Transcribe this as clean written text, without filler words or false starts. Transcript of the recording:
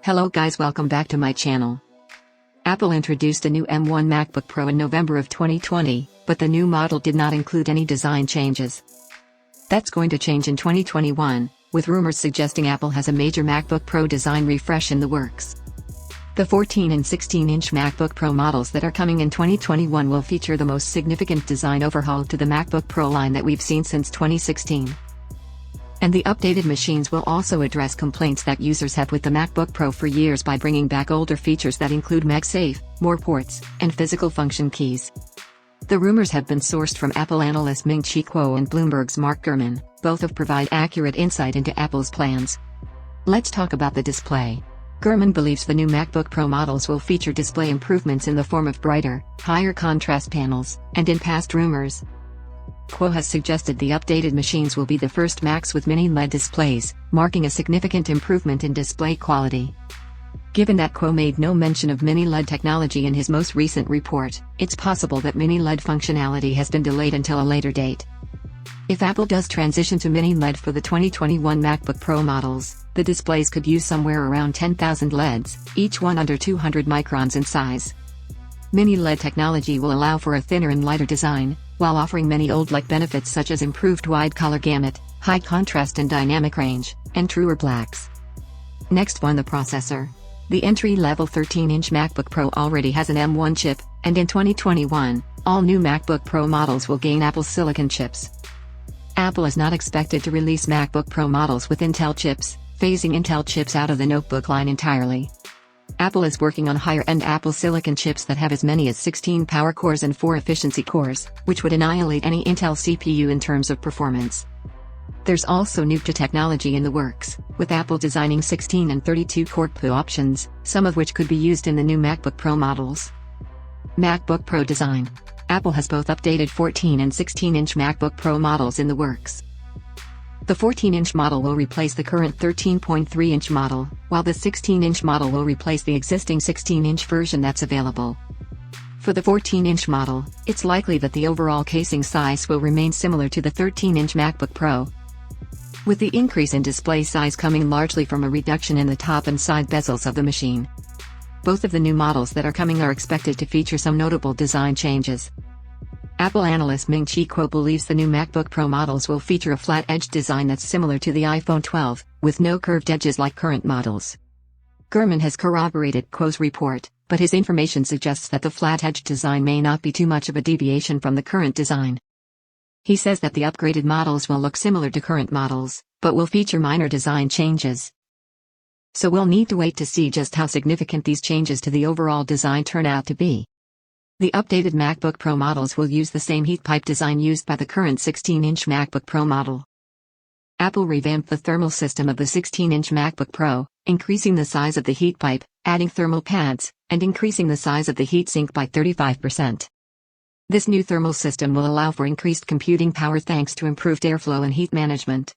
Hello guys, welcome back to my channel. Apple introduced a new M1 MacBook Pro in November of 2020, but the new model did not include any design changes. That's going to change in 2021, with rumors suggesting Apple has a major MacBook Pro design refresh in the works. The 14 and 16-inch MacBook Pro models that are coming in 2021 will feature the most significant design overhaul to the MacBook Pro line that we've seen since 2016. And the updated machines will also address complaints that users have with the MacBook Pro for years by bringing back older features that include MagSafe, more ports, and physical function keys. The rumors have been sourced from Apple analyst Ming-Chi Kuo and Bloomberg's Mark Gurman, both of provide accurate insight into Apple's plans. Let's talk about the display. Gurman believes the new MacBook Pro models will feature display improvements in the form of brighter, higher contrast panels, and in past rumors, Kuo has suggested the updated machines will be the first Macs with mini LED displays, marking a significant improvement in display quality. Given that Kuo made no mention of mini LED technology in his most recent report, it's possible that mini LED functionality has been delayed until a later date. If Apple does transition to mini LED for the 2021 MacBook Pro models, the displays could use somewhere around 10,000 LEDs, each one under 200 microns in size. Mini LED technology will allow for a thinner and lighter design, while offering many old-like benefits such as improved wide color gamut, high contrast and dynamic range, and truer blacks. Next one, the processor. The entry-level 13-inch MacBook Pro already has an M1 chip, and in 2021, all new MacBook Pro models will gain Apple Silicon chips. Apple is not expected to release MacBook Pro models with Intel chips, phasing Intel chips out of the notebook line entirely. Apple is working on higher-end Apple Silicon chips that have as many as 16 power cores and 4 efficiency cores, which would annihilate any Intel CPU in terms of performance. There's also NUCTA technology in the works, with Apple designing 16 and 32 core CPU options, some of which could be used in the new MacBook Pro models. MacBook Pro design. Apple has both updated 14 and 16-inch MacBook Pro models in the works. The 14-inch model will replace the current 13.3-inch model, while the 16-inch model will replace the existing 16-inch version that's available. For the 14-inch model, it's likely that the overall casing size will remain similar to the 13-inch MacBook Pro, with the increase in display size coming largely from a reduction in the top and side bezels of the machine. Both of the new models that are coming are expected to feature some notable design changes. Apple analyst Ming-Chi Kuo believes the new MacBook Pro models will feature a flat-edge design that's similar to the iPhone 12, with no curved edges like current models. Gurman has corroborated Kuo's report, but his information suggests that the flat-edge design may not be too much of a deviation from the current design. He says that the upgraded models will look similar to current models, but will feature minor design changes. So we'll need to wait to see just how significant these changes to the overall design turn out to be. The updated MacBook Pro models will use the same heat pipe design used by the current 16-inch MacBook Pro model. Apple revamped the thermal system of the 16-inch MacBook Pro, increasing the size of the heat pipe, adding thermal pads, and increasing the size of the heatsink by 35%. This new thermal system will allow for increased computing power thanks to improved airflow and heat management.